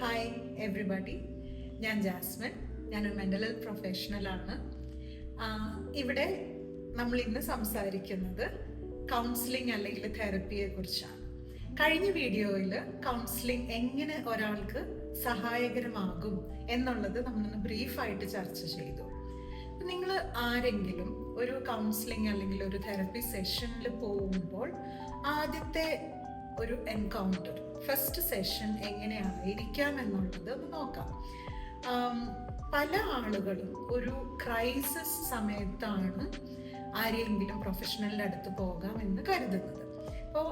Hi everybody, ഞാൻ Jasmine. ഞാനൊരു mental health പ്രൊഫഷണലാണ്. ഇവിടെ നമ്മൾ ഇന്ന് സംസാരിക്കുന്നത് കൗൺസിലിംഗ് അല്ലെങ്കിൽ തെറപ്പിയെ കുറിച്ചാണ്. കഴിഞ്ഞ വീഡിയോയിൽ കൗൺസിലിംഗ് എങ്ങനെ ഒരാൾക്ക് സഹായകരമാകും എന്നുള്ളത് നമ്മളൊന്ന് ബ്രീഫായിട്ട് ചർച്ച ചെയ്തു. നിങ്ങൾ ആരെങ്കിലും ഒരു കൗൺസിലിംഗ് അല്ലെങ്കിൽ ഒരു തെറപ്പി സെഷനിൽ പോകുമ്പോൾ ആദ്യത്തെ ഒരു എൻകൗണ്ടർ, ഫസ്റ്റ് സെഷൻ എങ്ങനെയായിരിക്കാം എന്നുള്ളത് ഒന്ന് നോക്കാം. പല ആളുകളും ഒരു ക്രൈസിസ് സമയത്താണ് ആരെങ്കിലും പ്രൊഫഷണലിൻ്റെ അടുത്ത് പോകാം എന്ന് കരുതുന്നത്. അപ്പോൾ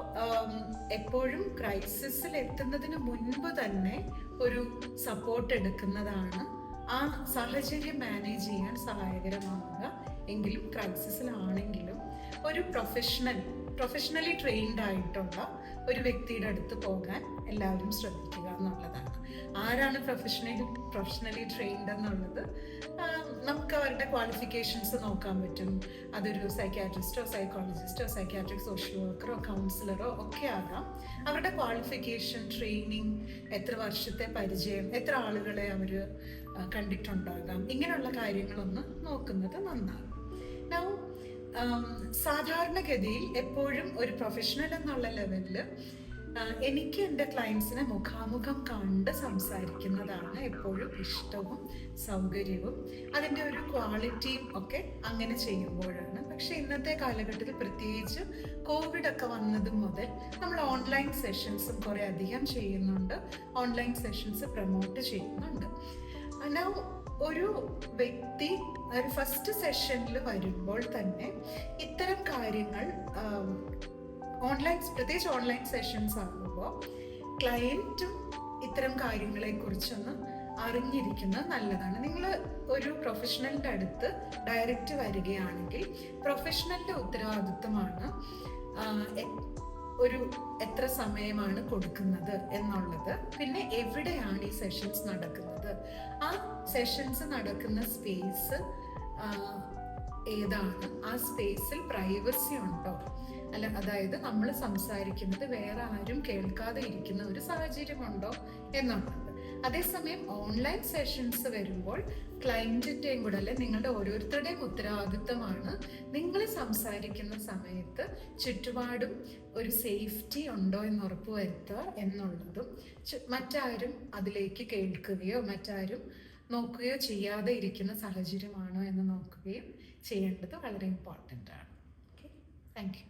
എപ്പോഴും ക്രൈസിസിൽ എത്തുന്നതിന് മുൻപ് തന്നെ ഒരു സപ്പോർട്ട് എടുക്കുന്നതാണ് ആ സാഹചര്യം മാനേജ് ചെയ്യാൻ സഹായകരമാവുക. എങ്കിലും ക്രൈസിസിലാണെങ്കിലും ഒരു പ്രൊഫഷണലി ട്രെയിൻഡ് ആയിട്ടുള്ള ഒരു വ്യക്തിയുടെ അടുത്ത് പോകാൻ എല്ലാവരും ശ്രദ്ധിക്കുക എന്നുള്ളതാണ്. ആരാണ് പ്രൊഫഷണലി ട്രെയിൻഡ് എന്നുള്ളത് നമുക്ക് അവരുടെ ക്വാളിഫിക്കേഷൻസ് നോക്കാൻ പറ്റും. അതൊരു സൈക്യാട്രിസ്റ്റോ സൈക്കോളജിസ്റ്റോ സൈക്യാട്രിക് സോഷ്യൽ വർക്കറോ കൗൺസിലറോ ഒക്കെ ആകാം. അവരുടെ ക്വാളിഫിക്കേഷൻ, ട്രെയിനിങ്, എത്ര വർഷത്തെ പരിചയം, എത്ര ആളുകളെ അവർ കണ്ടിട്ടുണ്ടാകാം, ഇങ്ങനെയുള്ള കാര്യങ്ങളൊന്ന് നോക്കുന്നത് നന്നാകും. നൗ സാധാരണഗതിയിൽ എപ്പോഴും ഒരു പ്രൊഫഷണൽ എന്നുള്ള ലെവലിൽ എനിക്ക് എൻ്റെ ക്ലയൻസിനെ മുഖാമുഖം കണ്ട് സംസാരിക്കുന്നതാണ് എപ്പോഴും ഇഷ്ടവും സൗകര്യവും. അതിൻ്റെ ഒരു ക്വാളിറ്റിയും ഒക്കെ അങ്ങനെ ചെയ്യുമ്പോഴാണ്. പക്ഷെ ഇന്നത്തെ കാലഘട്ടത്തിൽ പ്രത്യേകിച്ച് കോവിഡ് ഒക്കെ വന്നത് മുതൽ നമ്മൾ ഓൺലൈൻ സെഷൻസും കുറേ അധികം ചെയ്യുന്നുണ്ട്, ഓൺലൈൻ സെഷൻസ് പ്രൊമോട്ട് ചെയ്യുന്നുണ്ട്. ഒരു വ്യക്തി ഒരു ഫസ്റ്റ് സെഷനിൽ വരുമ്പോൾ തന്നെ ഇത്തരം കാര്യങ്ങൾ പ്രത്യേകിച്ച് ഓൺലൈൻ സെഷൻസ് ആകുമ്പോൾ ക്ലയൻറ്റും ഇത്തരം കാര്യങ്ങളെ കുറിച്ചൊന്ന് അറിഞ്ഞിരിക്കുന്നത് നല്ലതാണ്. നിങ്ങൾ ഒരു പ്രൊഫഷണലിൻ്റെ അടുത്ത് ഡയറക്റ്റ് വരികയാണെങ്കിൽ പ്രൊഫഷണലിൻ്റെ ഉത്തരവാദിത്വമാണ് എത്ര സമയമാണ് കൊടുക്കുന്നത് എന്നുള്ളത്, പിന്നെ എവിടെയാണ് ഈ സെഷൻസ് നടക്കുന്നത്, ആ സെഷൻസ് നടക്കുന്ന സ്പേസ് ഏതാണ്, ആ സ്പേസിൽ പ്രൈവസി ഉണ്ടോ, അതായത് നമ്മൾ സംസാരിക്കുന്നത് വേറെ ആരും കേൾക്കാതെ ഇരിക്കുന്ന ഒരു സാഹചര്യമുണ്ടോ എന്നുള്ളത്. അതേസമയം ഓൺലൈൻ സെഷൻസ് വരുമ്പോൾ ക്ലയൻറ്റിൻ്റെയും കൂടെ നിങ്ങളുടെ ഓരോരുത്തരുടെയും ഉത്തരവാദിത്തമാണ് നിങ്ങൾ സംസാരിക്കുന്ന സമയത്ത് ചുറ്റുപാടും ഒരു സേഫ്റ്റി ഉണ്ടോ എന്ന് ഉറപ്പുവരുത്തുക എന്നുള്ളതും, മറ്റാരും അതിലേക്ക് കേൾക്കുകയോ മറ്റാരും നോക്കുകയോ ചെയ്യാതെ ഇരിക്കുന്ന സാഹചര്യമാണോ എന്ന് നോക്കുകയും ചെയ്യേണ്ടത് വളരെ ഇമ്പോർട്ടൻ്റ് ആണ്. Okay, thank you.